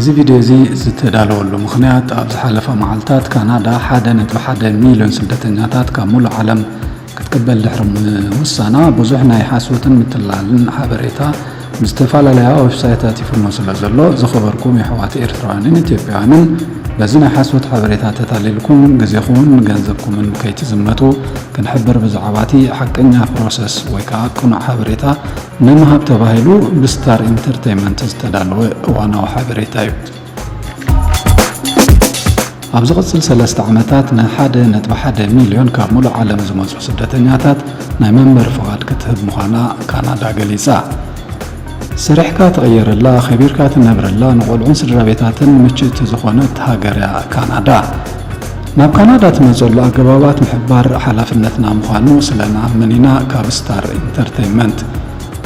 እዚ ቪድዮ እዚ ዝተዳለወሉ ምኽንያት ኣብ ዝሓለፈ መዓልታት ካናዳ 1.1 ሚልዮን ስደተኛታት ካብ ሙሉእ ዓለም ክትቅበል ድሕሪ ምውሳና ብዙሕ ናይ ሓሶትን ምትላልን ሓበሬታ ብዝተፈላለያ ዌብሳይታት ይፍኖ ስለ ዘሎ ዝኸበርኩም የሕዋት ኤርትራውያንን ኢትዮጵያውያንን በዚ ናይ ሓሶት ሓበሬታ ተታሊልኩም ግዜኹምን ገንዘብኩምን ከይትዝመቱ ክንሕብር ብዛዕባቲ ሓቀኛ ፕሮሰስ ወይ ከዓ ቅኑዕ ሓበሬታ ንምሃብ ተባሂሉ ብስታር ኢንተርቴይንመንት ዝተዳለወ እዋናዊ ሓበሬታ እዩ። ኣብ ዝቕፅል 3 ዓመታት ን1.1 ሚልዮን ካብ ሙሉእ ዓለም ዝመፁ ስደተኛታት ናይ መንበሪ ፍቓድ ክትህብ ምዃና ካናዳ ገሊፃ። ስሪሕካ ትቕየረላ ኸቢርካ ትነብረላ ንቆልዑን ስድራ ቤታትን ምችእቲ ዝኾነት ሃገር እያ ካናዳ። ናብ ካናዳ ትመፀሉ ኣገባባት ምሕባር ሓላፍነትና ምዃኑ ስለንኣምን ኢና ካብ ስታር ኢንተርቴይንመንት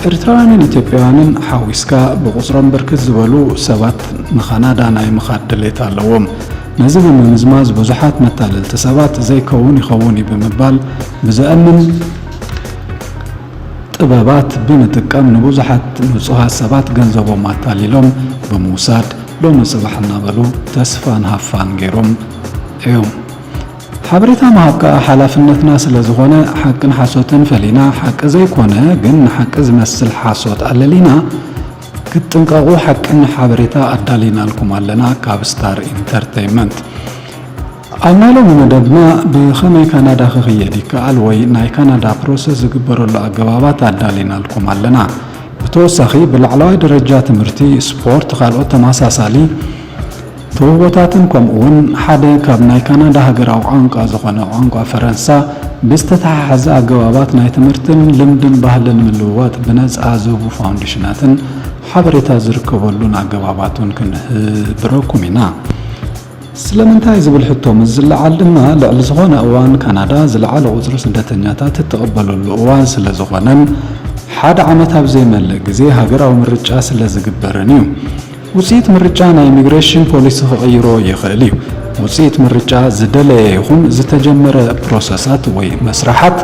ኤርትራውያንን ኢትዮጵያውያንን ሓዊስካ ብቁፅሮም ብርክት ዝበሉ ሰባት ንካናዳ ናይ ምኻድ ድሌት ኣለዎም። ነዚ ብምምዝማዝ ብዙሓት መታለልቲ ሰባት ዘይከውን ይኸውን ብምባል ብዝኣምን ጥበባት ብምጥቃም ንብዙሓት ንጹሃት ሰባት ገንዘቦም ኣታሊሎም ብምውሳድ ሎሚ ጽባሕ እናበሉ ተስፋን ሃፋን ገይሮም እዮም። ሓበሬታ ምሃብካ ሓላፍነትና ስለ ዝኾነ ሓቅን ሓሶትን ፈሊና ሓቂ ዘይኮነ ግን ንሓቂ ዝመስል ሓሶት ኣለሊና ክትጥንቀቑ ሓቅን ሓበሬታ ኣዳሊናልኩም ኣለና ካብ ስታር ኢንተርቴይንመንት። ኣብ ናይ ሎሚ መደብና ብኸመይ ካናዳ ክኽየድ ይከኣል ወይ ናይ ካናዳ ፕሮሰስ ዝግበረሉ ኣገባባት ኣዳሊናልኩም ኣለና። ብተወሳኺ ብላዕለዋይ ደረጃ ትምህርቲ፣ ስፖርት፣ ካልኦት ተመሳሳሊ ትውህቦታትን ከምኡውን ሓደ ካብ ናይ ካናዳ ሃገራዊ ቋንቋ ዝኾነ ቋንቋ ፈረንሳ ብዝተተሓሓዘ ኣገባባት ናይ ትምህርትን ልምድን ባህልን ምልውዋጥ ብነፃ ዝህቡ ፋውንዴሽናትን ሓበሬታ ዝርከበሉን ኣገባባቱን ክንህብረኩም ኢና። ስለምንታይ ዝብል ሕቶ ምዝለዓል ድማ ልዕሊ ዝኾነ እዋን ካናዳ ዝለዓለ ቁፅሪ ስደተኛታት እትቕበለሉ እዋን ስለ ዝኾነን ሓደ ዓመት ኣብ ዘይመልእ ግዜ ሃገራዊ ምርጫ ስለ ዝግበርን እዩ። ውፅኢት ምርጫ ናይ ኢሚግሬሽን ፖሊሲ ክቕይሮ ይኽእል እዩ። ውፅኢት ምርጫ ዝደለየ ይኹን ዝተጀመረ ፕሮሰሳት ወይ መስራሓት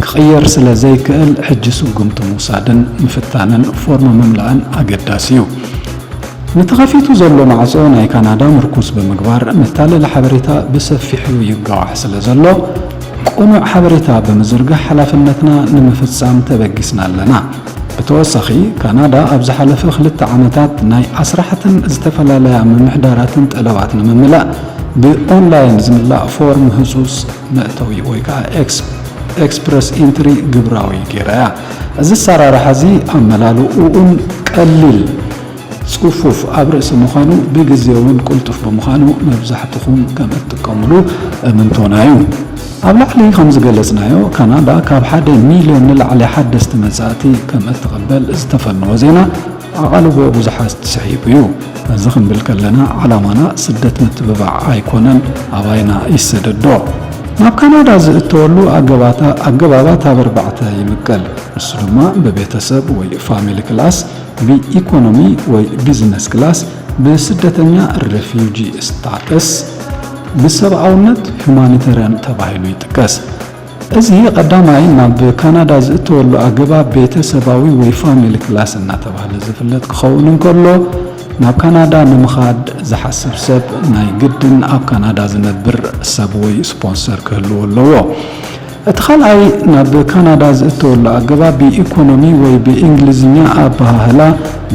ክቕየር ስለ ዘይክእል ሕጂ ስጉምቲ ምውሳድን ምፍታንን ፎርም ምምላእን ኣገዳሲ እዩ። ንተኸፊቱ ዘሎ ማዕጾ ናይ ካናዳ ምርኩስ ብምግባር መታለሊ ሓበሬታ ብሰፊሑ ይጋዋሕ ስለ ዘሎ ቁኑዕ ሓበሬታ ብምዝርጋሕ ሓላፍነትና ንምፍጻም ተበጊስና ኣለና። ብተወሳኺ ካናዳ ኣብ ዝሓለፈ 2 ዓመታት ናይ 10 ዝተፈላለያ ምምሕዳራትን ጠለባት ንምምላእ ብኦንላይን ዝምላእ ፎርም ህጹጽ መእተዊ ወይ ከዓ ኤክስፕረስ ኢንትሪ ግብራዊ ገይራያ። እዚ ኣሰራርሓ እዚ ኣመላልኡን ቀሊል ጽፉፍ ኣብ ርእሲ ምዃኑ ብግዜ እውን ቁልጡፍ ብምዃኑ መብዛሕትኹም ከም እትጥቀምሉ እምንቶና እዩ። ኣብ ላዕሊ ከም ዝገለጽናዮ ካናዳ ካብ 1 ሚልዮን ንላዕሊ ሓደስቲ መጻእቲ ከም እትቕበል ዝተፈነወ ዜና ኣቓልቦ ብዙሓት ትስሒቡ እዩ። እዚ ክንብል ከለና ዓላማና ስደት ምትብባዕ ኣይኮነን፣ ኣባይና ይስደዶ። ናብ ካናዳ ዝእተወሉ ኣገባባት ኣብ 4 ይምቀል። ንሱ ድማ ብቤተሰብ ወይ ፋሚሊ ክላስ፣ ብኢኮኖሚ ወይ ቢዝነስ ክላስ፣ ብስደተኛ ሬፊውጂ ስታተስ፣ ብሰብኣውነት ሁማኒታርያን ተባሂሉ ይጥቀስ። እዚ ቀዳማይ ናብ ካናዳ ዝእተወሉ ኣገባብ ቤተሰባዊ ወይ ፋሚሊ ክላስ እናተባህለ ዝፍለጥ ክኸውን እንከሎ ናብ ካናዳ ንምኻድ ዝሓስብ ሰብ ናይ ግድን ኣብ ካናዳ ዝነብር ሰብ ወይ ስፖንሰር ክህልዎ ኣለዎ። እቲ ካልኣይ ናብ ካናዳ ዝእተወሉ ኣገባብ ብኢኮኖሚ ወይ ብእንግሊዝኛ ኣባህላ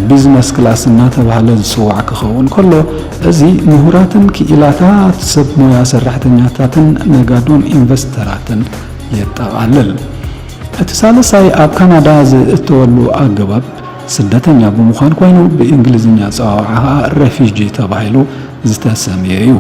ቢዝነስ ክላስ እናተባህለ ዝፅዋዕ ክኸውን ከሎ እዚ ምሁራትን ክኢላታት ሰብ ሞያ ሰራሕተኛታትን ነጋዶን ኢንቨስተራትን የጠቓልል። እቲ ሳልሳይ ኣብ ካናዳ ዝእተወሉ ኣገባብ ስደተኛ ብምዃን ኮይኑ ብእንግሊዝኛ ፀዋዕዓ ሬፊውጂ ተባሂሉ ዝተሰምየ እዩ።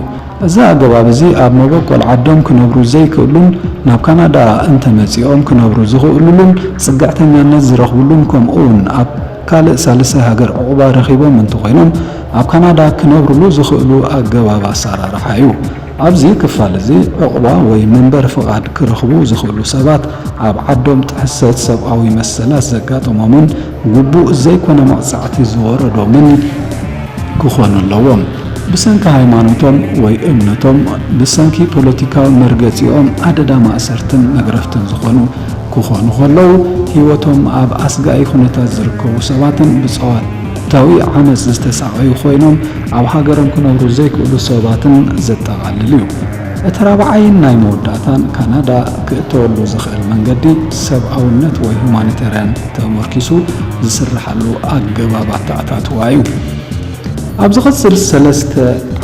እዚ ኣገባብ እዚ ኣብ መበቆል ዓዶም ክነብሩ ዘይክእሉን ናብ ካናዳ እንተመፂኦም ክነብሩ ዝኽእሉሉን ጽጋዕተኛነት ዝረኽብሉን ከምኡውን ኣብ ካልእ ሳልሳይ ሃገር ዕቑባ ረኺቦም እንተኾይኖም ኣብ ካናዳ ክነብሩሉ ዝኽእሉ ኣገባብ ኣሰራርሓ እዩ። ኣብዚ ክፋል እዚ ዕቑባ ወይ መንበሪ ፍቓድ ክረኽቡ ዝኽእሉ ሰባት ኣብ ዓዶም ጥሕሰት ሰብኣዊ መሰላት ዘጋጥሞምን ግቡእ ዘይኮነ መቕጻዕቲ ዝወረዶምን ክኾኑ ኣለዎም። ብሰንኪ ሃይማኖቶም ወይ እምነቶም፣ ብሰንኪ ፖለቲካዊ መርገፂኦም ኣደዳ ማእሰርትን መግረፍትን ዝኾኑ ክኾኑ ከለዉ ህይወቶም ኣብ ኣስጋኢ ኩነታት ዝርከቡ ሰባትን ብሕታዊ ዓመፅ ዝተሳቀዩ ኮይኖም ኣብ ሃገሮም ክነብሩ ዘይክእሉ ሰባትን ዘጠቃልል እዩ። እቲ ራብዓይን ናይ መወዳእታን ካናዳ ክእተወሉ ዝኽእል መንገዲ ሰብኣውነት ወይ ሁማኒታርያን ተመርኪሱ ዝስራሓሉ ኣገባብ ኣተኣታትዋ እዩ። ኣብ ዝቕፅል 3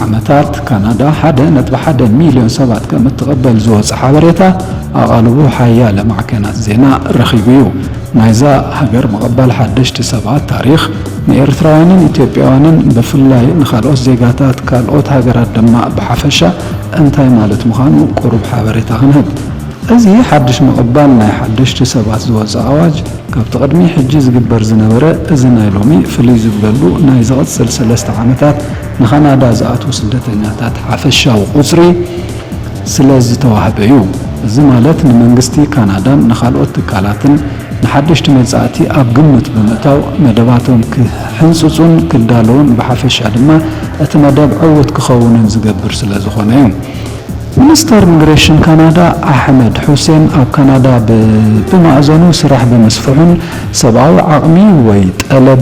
ዓመታት ካናዳ 1.1 ሚልዮን ሰባት ከም እትቕበል ዝወፅእ ሓበሬታ ኣቓልቡ ሓያሎ ማዕከናት ዜና ረኺቡ እዩ። ናይዛ ሃገር መቐበል ሓደሽቲ ሰባት ታሪኽ ንኤርትራውያንን ኢትዮጵያውያንን ብፍላይ ንኻልኦት ዜጋታት ካልኦት ሃገራት ድማ ብሓፈሻ እንታይ ማለት ምዃኑ ቁሩብ ሓበሬታ ክንህብ። እዚ ሓድሽ መቐባል ናይ ሓደሽቲ ሰባት ዝወፅእ ኣዋጅ ካብቲ ቅድሚ ሕጂ ዝግበር ዝነበረ እዚ ናይ ሎሚ ፍልይ ዝብለሉ ናይ ዝቕፅል 3 ዓመታት ንካናዳ ዝኣትዉ ስደተኛታት ሓፈሻዊ ቁፅሪ ስለ ዝተዋህበ እዩ። እዚ ማለት ንመንግስቲ ካናዳን ንኻልኦት ትካላትን ንሓደሽቲ መጻእቲ ኣብ ግምት ብምእታው መደባቶም ክሕንፅፁን ክዳለውን ብሓፈሻ ድማ እቲ መደብ ዕውት ክኸውንን ዝገብር ስለ ዝኾነ እዩ። ሚኒስተር ኢሚግሬሽን ካናዳ ኣሕመድ ሑሴን ኣብ ካናዳ ብማእዘኑ ስራሕ ብምስፍሑን ሰብኣዊ ዓቕሚ ወይ ጠለብ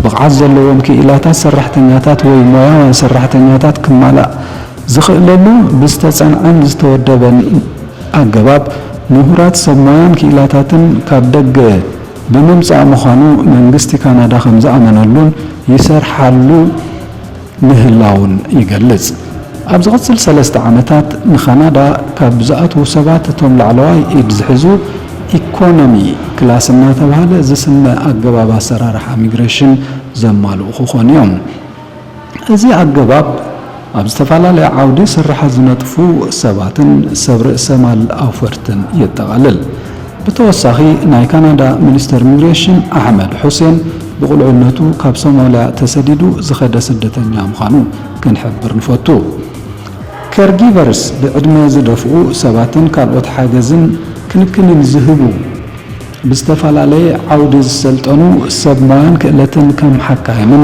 ብቕዓት ዘለዎም ክኢላታት ሰራሕተኛታት ወይ ሞያውያን ሰራሕተኛታት ክማላእ ዝኽእለሉ ብዝተጸንዐን ዝተወደበን ኣገባብ ምሁራት ሰብ ሞያን ክኢላታትን ካብ ደገ ብምምጻእ ምዃኑ መንግስቲ ካናዳ ከም ዝኣመነሉን ይሰርሓሉ ምህላውን ይገልጽ። ኣብ ዝቕፅል 3 ዓመታት ንካናዳ ካብ ዝኣትዉ ሰባት እቶም ላዕለዋይ ኢድ ዝሕዙ ኢኮኖሚ ክላስ እናተባህለ ዝስመ ኣገባብ ኣሰራርሓ ኢሚግሬሽን ዘማልኡ ክኾኑ እዮም። እዚ ኣገባብ ኣብ ዝተፈላለየ ዓውዲ ስራሓት ዝነጥፉ ሰባትን ሰብ ርእሰ ማል ኣውፈርትን የጠቓልል። ብተወሳኺ ናይ ካናዳ ሚኒስተር ኢሚግሬሽን ኣሕመድ ሑሴን ብቁልዕነቱ ካብ ሶማልያ ተሰዲዱ ዝኸደ ስደተኛ ምዃኑ ክንሕብር ንፈቱ። ከርጊቨርስ ብዕድመ ዝደፍኡ ሰባትን ካልኦት ሓገዝን ክንክንን ዝህቡ ብዝተፈላለየ ዓውዲ ዝሰልጠኑ ሰብ ሞያን ክእለትን ከም ሓካይምን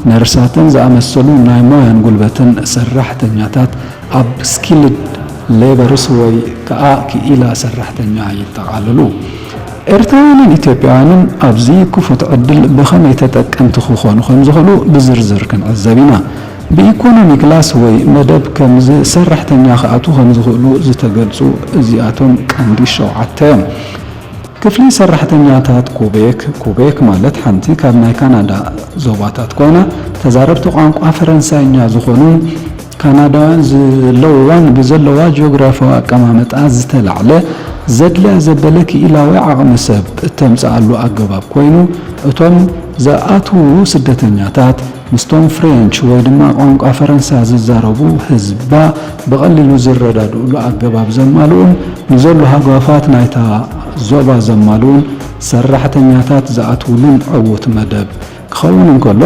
ነርሳትን ዝኣመሰሉ ናይ ሞያን ጉልበትን ሰራሕተኛታት ኣብ ስኪልድ ሌበርስ ወይ ከዓ ክኢላ ሰራሕተኛ ይጠቃልሉ። ኤርትራውያንን ኢትዮጵያውያንን ኣብዚ ክፉት ዕድል ብኸመይ ተጠቀምቲ ክኾኑ ከም ዝኽእሉ ብዝርዝር ክንዕዘብ ኢና። ብኢኮኖሚ ክላስ ወይ መደብ ከም ሰራሕተኛ ክኣትዉ ከም ዝኽእሉ ዝተገልጹ እዚኣቶም ቀንዲ 7 እዮም። ክፍሊ ሰራሕተኛታት ኩቤክ ማለት ሓንቲ ካብ ናይ ካናዳ ዞባታት ኮይና ተዛረብቲ ቋንቋ ፈረንሳይኛ ዝኾኑ ካናዳውያን ዘለዋን ብዘለዋ ጂኦግራፊያዊ ኣቀማምጣ ዝተላዕለ ዘድልያ ዘበለ ክኢላዊ ዓቕሚ ሰብ እተምፅኣሉ ኣገባብ ኮይኑ እቶም ዝኣትዉ ስደተኛታት ምስቶም ፍሬንች ወይ ድማ ቋንቋ ፈረንሳይ ዝዛረቡ ህዝባ ብቐሊሉ ዝረዳድኡሉ ኣገባብ ዘማልኡን ንዘሎ ሃገፋት ናይታ ዞባ ዘማልኡን ሰራሕተኛታት ዝኣትውሉን ዕዉት መደብ ክኸውን እንከሎ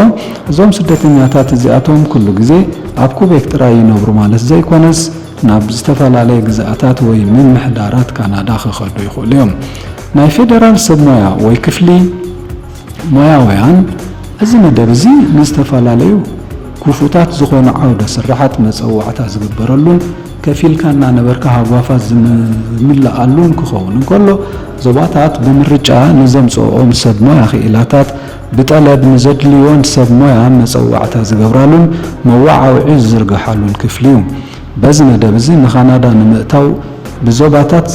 እዞም ስደተኛታት እዚኣቶም ኩሉ ግዜ ኣብ ኩቤክ ጥራይ ይነብሩ ማለት ዘይኮነስ ናብ ዝተፈላለዩ ግዛኣታት ወይ ምምሕዳራት ካናዳ ክኸዱ ይኽእሉ እዮም። ናይ ፌደራል ሰብ ሞያ ወይ ክፍሊ ሞያውያን እዚ መደብ እዚ ንዝተፈላለዩ ክፉታት ዝኾኑ ዓውደ ስራሓት መፀዋዕታ ዝግበረሉን ከፊልካ እናነበርካ ሃጓፋት ዝምላኣሉን ክኸውን እንከሎ ዞባታት ብምርጫ ንዘምፅኦም ሰብ ሞያ ክኢላታት ብጠለብ ንዘድልዮን ሰብ ሞያ መፀዋዕታ ዝገብራሉን መዋዓውዒ ዝዝርግሓሉን ክፍሊ እዩ። በዚ መደብ እዚ ንካናዳ ንምእታው ብዞባታት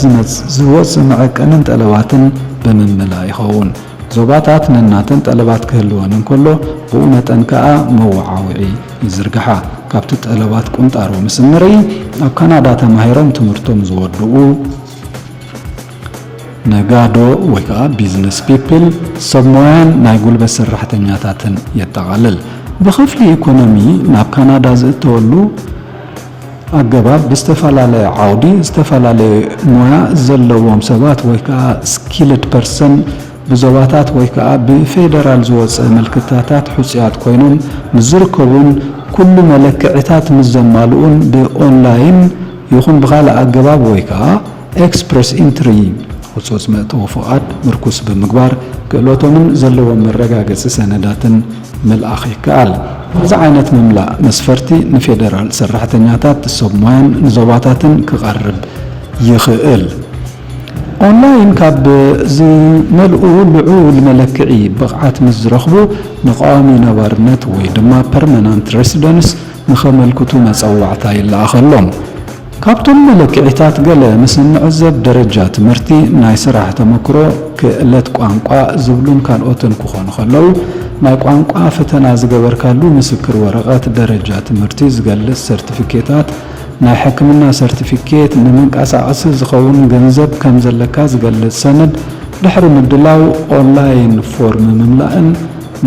ዝወፅእ መዐቀንን ጠለባትን ብምምላእ ይኸውን። ዞባታት ነናተን ጠለባት ክህልወን እንከሎ ብኡ መጠን ከዓ መዋዓውዒ ይዝርግሓ። ካብቲ ጠለባት ቁንጣሮ ምስ ንርኢ ኣብ ካናዳ ተማሂሮም ትምህርቶም ዝወድኡ ነጋዶ ወይ ከዓ ቢዝነስ ፒፕል ሰብ ሞያን ናይ ጉልበት ሰራሕተኛታትን የጠቃልል። ብክፍሊ ኢኮኖሚ ናብ ካናዳ ዝእተወሉ ኣገባብ ብዝተፈላለየ ዓውዲ ዝተፈላለየ ሞያ ዘለዎም ሰባት ወይ ከዓ ስኪልድ ፐርሰን ብዞባታት ወይ ከዓ ብፌደራል ዝወፅእ ምልክታታት ሕፅያት ኮይኖም ዝርከቡን ኩሉ መለክዕታት ምስ ዘማልኡን ብኦንላይን ይኹን ብካልእ ኣገባብ ወይ ከዓ ኤክስፕረስ ኢንትሪ ህጾጽ መእተዊ ፍቓድ ምርኩስ ብምግባር ክእለቶምን ዘለዎም መረጋገፂ ሰነዳትን ምልኣኽ ይከኣል። እዚ ዓይነት ምምላእ መስፈርቲ ንፌደራል ሰራሕተኛታት ሰብ ሞያን ንዞባታትን ክቐርብ ይኽእል። ኦንላይን ካብ ዝመልኡ ልዑል መለክዒ ብቕዓት ምስ ዝረኽቡ ንቃዋሚ ነባርነት ወይ ድማ ፐርማነንት ሬሲደንስ ንኸመልክቱ መፀዋዕታ ይለኣኸሎም። ካብቶም መለክዒታት ገለ ምስ ንዕዘብ ደረጃ ትምህርቲ፣ ናይ ስራሕ ተመክሮ፣ ክእለት ቋንቋ ዝብሉን ካልኦትን ክኾኑ ከለዉ ናይ ቋንቋ ፈተና ዝገበርካሉ ምስክር ወረቐት ደረጃ ትምህርቲ ዝገልጽ ሰርቲፊኬታት፣ ናይ ሕክምና ሰርቲፊኬት፣ ንምንቀሳቐሲ ዝኸውን ገንዘብ ከም ዘለካ ዝገልጽ ሰነድ ድሕሪ ምድላው ኦንላይን ፎርም ምምላእን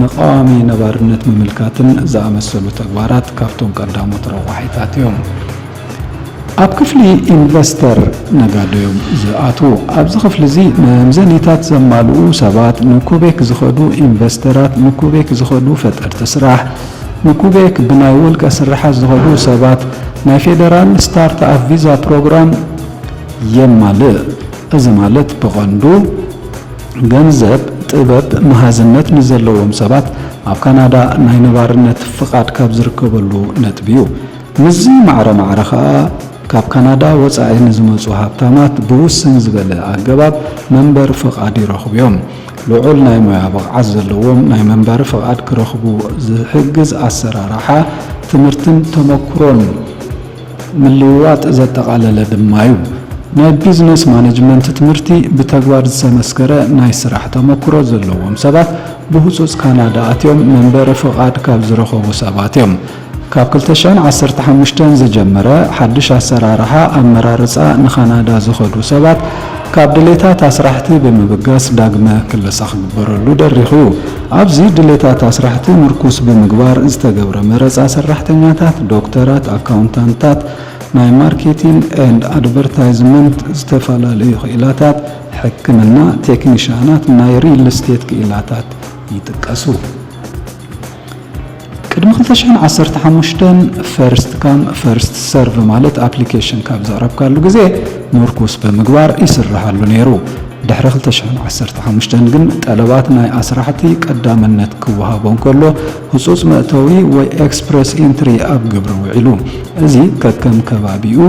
ንቃዋሚ ነባርነት ምምልካትን ዝኣመሰሉ ተግባራት ካብቶም ቀዳሞት ረዋሒታት እዮም። ኣብ ክፍሊ ኢንቨስተር ነጋዶዮም ዝኣትዉ ኣብዚ ክፍሊ እዚ መምዘኒታት ዘማልኡ ሰባት፣ ንኩቤክ ዝኸዱ ኢንቨስተራት፣ ንኩቤክ ዝኸዱ ፈጠርቲ ስራሕ፣ ንኩቤክ ብናይ ውልቀ ስራሓት ዝኸዱ ሰባት፣ ናይ ፌደራል ስታርትኣፕ ቪዛ ፕሮግራም የማልእ። እዚ ማለት ብቐንዱ ገንዘብ፣ ጥበብ፣ መሃዝነት ንዘለዎም ሰባት ኣብ ካናዳ ናይ ነባርነት ፍቓድ ካብ ዝርከበሉ ነጥቢ እዩ። ምዚ ማዕረ ከዓ ካብ ካናዳ ወፃኢ ንዝመፁ ሃብታማት ብውስን ዝበለ ኣገባብ መንበሪ ፍቓድ ይረኽቡ እዮም። ልዑል ናይ ሞያ ብቕዓት ዘለዎም ናይ መንበሪ ፍቓድ ክረኽቡ ዝሕግዝ ኣሰራርሓ ትምህርትን ተመክሮን ምልውዋጥ ዘጠቓለለ ድማ እዩ። ናይ ቢዝነስ ማኔጅመንት ትምህርቲ ብተግባር ዝተመስከረ ናይ ስራሕ ተመክሮ ዘለዎም ሰባት ብህፁፅ ካናዳ ኣትዮም መንበሪ ፍቓድ ካብ ዝረኸቡ ሰባት እዮም። ካብ 2015 ዝጀመረ ሓድሽ ኣሰራርሓ ኣመራርፃ ንካናዳ ዝኸዱ ሰባት ካብ ድሌታት ኣስራሕቲ ብምብጋስ ዳግመ ክለሳ ክግበረሉ ደሪኹ። ኣብዚ ድሌታት ኣስራሕቲ ምርኩስ ብምግባር ዝተገብረ መረፃ ሰራሕተኛታት፣ ዶክተራት፣ ኣካውንታንታት፣ ናይ ማርኬቲንግ ኤንድ ኣድቨርታይዝመንት ዝተፈላለዩ ክኢላታት፣ ሕክምና ቴክኒሽያናት፣ ናይ ሪል ስቴት ክኢላታት ይጥቀሱ። ቅድሚ 2015 ፈርስት ካም ፈርስት ሰርቭ ማለት ኣፕሊኬሽን ካብ ዘቕረብካሉ ግዜ ምርኩስ ብምግባር ይስራሓሉ ነይሩ። ድሕሪ 2015 ግን ጠለባት ናይ ኣስራሕቲ ቀዳምነት ክወሃቦም ከሎ ህፁፅ መእተዊ ወይ ኤክስፕረስ ኢንትሪ ኣብ ግብሪ ውዒሉ። እዚ ከከም ከባቢኡ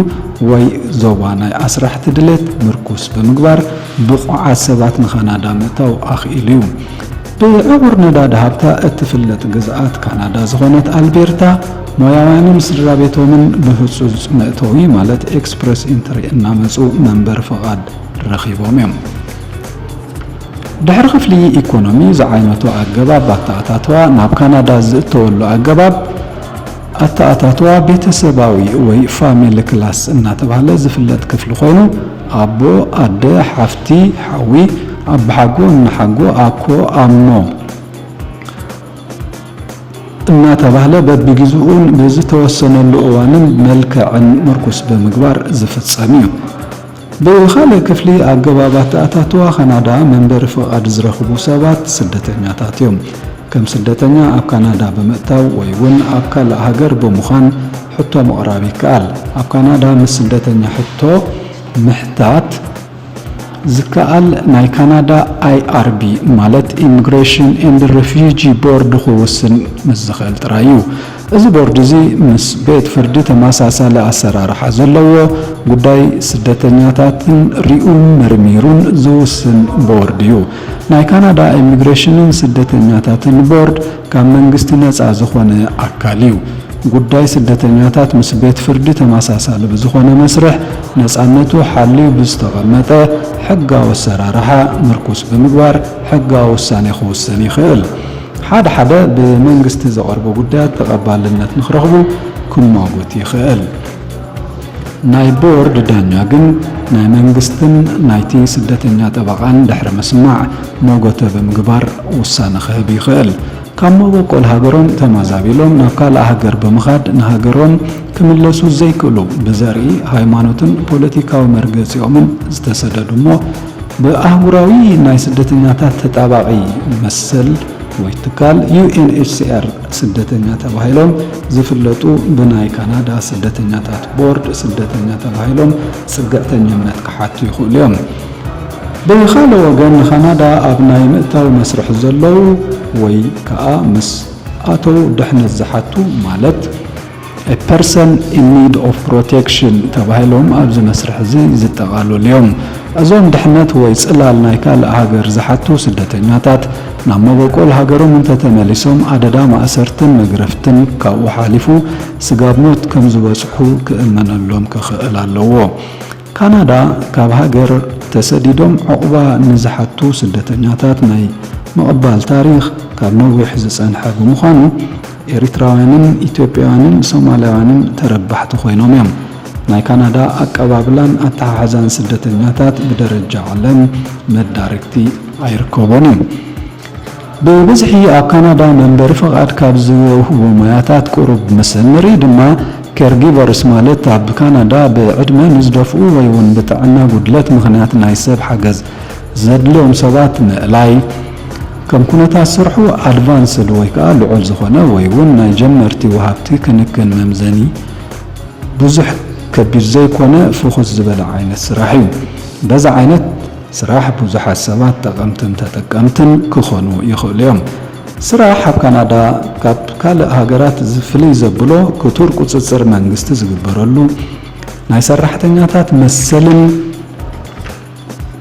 ወይ ዞባ ናይ ኣስራሕቲ ድሌት ምርኩስ ብምግባር ብቑዓት ሰባት ንካናዳ ምእታው ኣኽኢሉ እዩ። ብዕቡር ነዳዲ ሃብታ እትፍለጥ ግዝኣት ካናዳ ዝኾነት ኣልቤርታ ሞያውያንን ስድራ ቤቶምን ብህፁፅ መእተዊ ማለት ኤክስፕረስ ኢንትሪ እናመፁ መንበሪ ፍቓድ ረኺቦም እዮም። ድሕሪ ክፍሊ ኢኮኖሚ ዝዓይነቱ ኣገባብ ኣተኣታትዋ ናብ ካናዳ ዝእተወሉ ኣገባብ ኣተኣታትዋ ቤተሰባዊ ወይ ፋሚሊ ክላስ እናተባህለ ዝፍለጥ ክፍሊ ኮይኑ ኣቦ፣ ኣደ፣ ሓፍቲ፣ ሓዊ፣ ኣባሓጎ፣ እናሓጎ፣ ኣኮ፣ ኣሞ እናተባህለ በቢግዝኡን ብዝተወሰነሉ እዋንን መልክዕን ምርኩስ ብምግባር ዝፍጸም እዩ። ብኻልእ ክፍሊ ኣገባባት ኣተኣታትዋ ካናዳ መንበሪ ፍቓድ ዝረኽቡ ሰባት ስደተኛታት እዮም። ከም ስደተኛ ኣብ ካናዳ ብምእታው ወይ እውን ኣብ ካልእ ሃገር ብምዃን ሕቶ ምቕራብ ይከኣል። ኣብ ካናዳ ምስ ስደተኛ ሕቶ ምሕታት ዝከኣል ናይ ካናዳ IRB ማለት ኢሚግሬሽን ኤንድ ሬፊጂ ቦርድ ክውስን ምስ ዝኽእል ጥራይ እዩ። እዚ ቦርድ እዚ ምስ ቤት ፍርዲ ተመሳሳሊ ኣሰራርሓ ዘለዎ ጉዳይ ስደተኛታትን ሪኡን መርሚሩን ዝውስን ቦርድ እዩ። ናይ ካናዳ ኢሚግሬሽንን ስደተኛታትን ቦርድ ካብ መንግስቲ ነፃ ዝኾነ ኣካል እዩ። ጉዳይ ስደተኛታት ምስ ቤት ፍርዲ ተመሳሳሊ ብዝኾነ መስርሕ ነፃነቱ ሓልዩ ብዝተቐመጠ ሕጋዊ ኣሰራርሓ ምርኩስ ብምግባር ሕጋዊ ውሳኔ ክውስን ይኽእል። ሓደ ሓደ ብመንግስቲ ዘቐርቡ ጉዳያት ተቐባልነት ንኽረኽቡ ክማጎት ይኽእል። ናይ ቦርድ ዳኛ ግን ናይ መንግስትን ናይቲ ስደተኛ ጠበቓን ድሕሪ ምስማዕ ሞጎተ ብምግባር ውሳነ ክህብ ይኽእል። ካብ መበቆል ሃገሮም ተመዛቢሎም ናብ ካልእ ሃገር ብምኻድ ንሃገሮም ክምለሱ ዘይክእሉ ብዘርኢ ሃይማኖትን ፖለቲካዊ መርገፂኦምን ዝተሰደዱ እሞ ብኣህጉራዊ ናይ ስደተኛታት ተጣባቒ መሰል ወይ ትካል UNHCR ስደተኛ ተባሂሎም ዝፍለጡ ብናይ ካናዳ ስደተኛታት ቦርድ ስደተኛ ተባሂሎም ጽግዕተኝነት ክሓቱ ይኽእሉ እዮም። ብኻልእ ወገን ካናዳ ኣብ ናይ ምእታው መስርሕ ዘለዉ ወይ ከዓ ምስ ኣተው ድሕነት ዝሓቱ ማለት a person in need of protection ተባሂሎም ኣብዚ መስርሕ እዚ ዝጠቓለሉ እዮም። እዞም ድሕነት ወይ ጽላል ናይ ካልእ ሃገር ዝሓቱ ስደተኛታት ናብ መበቆል ሃገሮም እንተተመሊሶም ኣደዳ ማእሰርትን መግረፍትን ካብኡ ሓሊፉ ስጋብሞት ከም ዝበጽሑ ክእመነሎም ክኽእል ኣለዎ። ካናዳ ካብ ሃገር ተሰዲዶም ዕቑባ ንዝሓቱ ስደተኛታት ናይ ምቕባል ታሪኽ ካብ ነዊሕ ዝጸንሐ ብምዃኑ ኤርትራውያንን ኢትዮጵያውያንን ሶማልያውያንን ተረባሕቲ ኮይኖም እዮም። ናይ ካናዳ ኣቀባብላን ኣተሓሓዛን ስደተኛታት ብደረጃ ዓለም መዳርግቲ ኣይርከቦን እዮም። ብብዝሒ ኣብ ካናዳ መንበሪ ፍቓድ ካብ ዝወህቡ ሞያታት ቁሩብ ምስንሪ ድማ ኬርጊቨርስ ማለት ኣብ ካናዳ ብዕድመ ንዝደፍኡ ወይ እውን ብጥዕና ጉድለት ምኽንያት ናይ ሰብ ሓገዝ ዘድልዮም ሰባት ምእላይ፣ ከም ኩነታት ስርሑ ኣድቫንስድ ወይ ከዓ ልዑል ዝኾነ ወይ እውን ናይ ጀመርቲ ወሃብቲ ክንክን መምዘኒ ብዙሕ ከቢድ ዘይኮነ ፍኹስ ዝበለ ዓይነት ስራሕ እዩ። በዛ ዓይነት ስራሕ ብዙሓት ሰባት ጠቐምትን ተጠቀምትን ክኾኑ ይኽእሉ እዮም። ስራሕ ኣብ ካናዳ ካብ ካልእ ሃገራት ዝፍልይ ዘብሎ ክቱር ቁፅፅር መንግስቲ ዝግበረሉ ናይ ሰራሕተኛታት መሰልን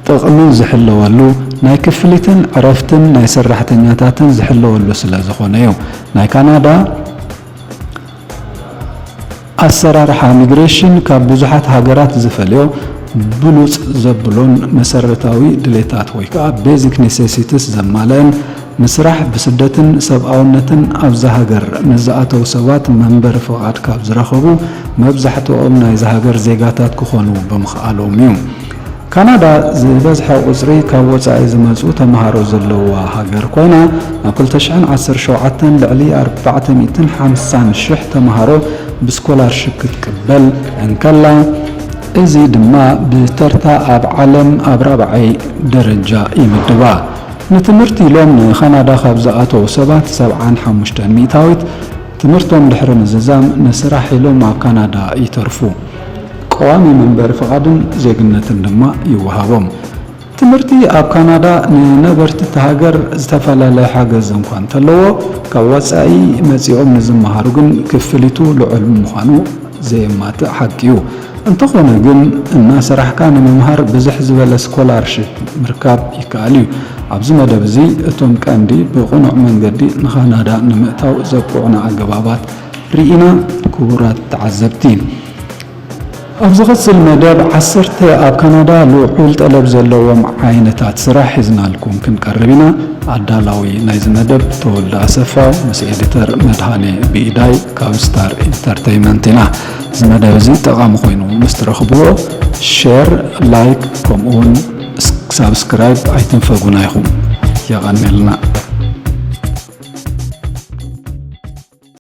ጥቕምን ዝሕለወሉ ናይ ክፍሊትን ዕረፍትን ናይ ሰራሕተኛታትን ዝሕለወሉ ስለ ዝኾነ እዩ። ናይ ካናዳ ኣሰራርሓ ሚግሬሽን ካብ ብዙሓት ሃገራት ዝፈልዮ ብሉፅ ዘብሎን መሰረታዊ ድሌታት ወይ ከዓ ቤዚክ ኔሴሲቲስ ዘማልአን ንስራሕ ብስደትን ሰብኣውነትን ኣብዛ ሃገር ንዝኣተው ሰባት መንበሪ ፍቓድ ካብ ዝረኸቡ መብዛሕትኦም ናይዚ ሃገር ዜጋታት ክኾኑ ብምኽኣሎም እዩ። ካናዳ ዝበዝሐ ቁፅሪ ካብ ወፃኢ ዝመፁ ተምሃሮ ዘለዋ ሃገር ኮይና ኣብ 2017 ልዕሊ 450,000 ተምሃሮ ብስኮላርሽፕ ክትቅበል እንከላ እዚ ድማ ብተርታ ኣብ ዓለም ኣብ 4ይ ደረጃ ይምድባ። ንትምህርቲ ኢሎም ንካናዳ ካብ ዝኣተው ሰባት 75 ሚእታዊት ትምህርቶም ድሕሪ ምዝዛም ንስራሕ ኢሎም ኣብ ካናዳ ይተርፉ። ቀዋሚ መንበሪ ፍቓድን ዜግነትን ድማ ይወሃቦም። ትምህርቲ ኣብ ካናዳ ንነበርቲ ሃገር ዝተፈላለየ ሓገዝ እንኳ እንተለዎ ካብ ወፃኢ መፂኦም ንዝመሃሩ ግን ክፍሊቱ ልዑል ምዃኑ ዘየማትእ ሓቂ እዩ። እንተኾነ ግን እናሰራሕካ ንምምሃር ብዙሕ ዝበለ ስኮላርሽፕ ምርካብ ይከኣል እዩ። ኣብዚ መደብ እዚ እቶም ቀንዲ ብቕኑዕ መንገዲ ንካናዳ ንምእታው ዘብቅዑና ኣገባባት ርኢና። ክቡራት ተዓዘብቲ ኣብ ዝቕፅል መደብ 10 ኣብ ካናዳ ልዑል ጠለብ ዘለዎም ዓይነታት ስራሕ ሒዝናልኩም ክንቀርብ ኢና። ኣዳላዊ ናይዚ መደብ ተወልደ ኣሰፋ ምስ ኤዲተር መድሃኔ ብኢዳይ ካብ ስታር ኢንተርቴይንመንት ኢና። እዚ መደብ እዚ ጠቓሚ ኮይኑ ምስ ትረኽብዎ ሼር፣ ላይክ ከምኡውን ሳብስክራይብ ኣይትንፈጉና ኢኹም። የቐኒልና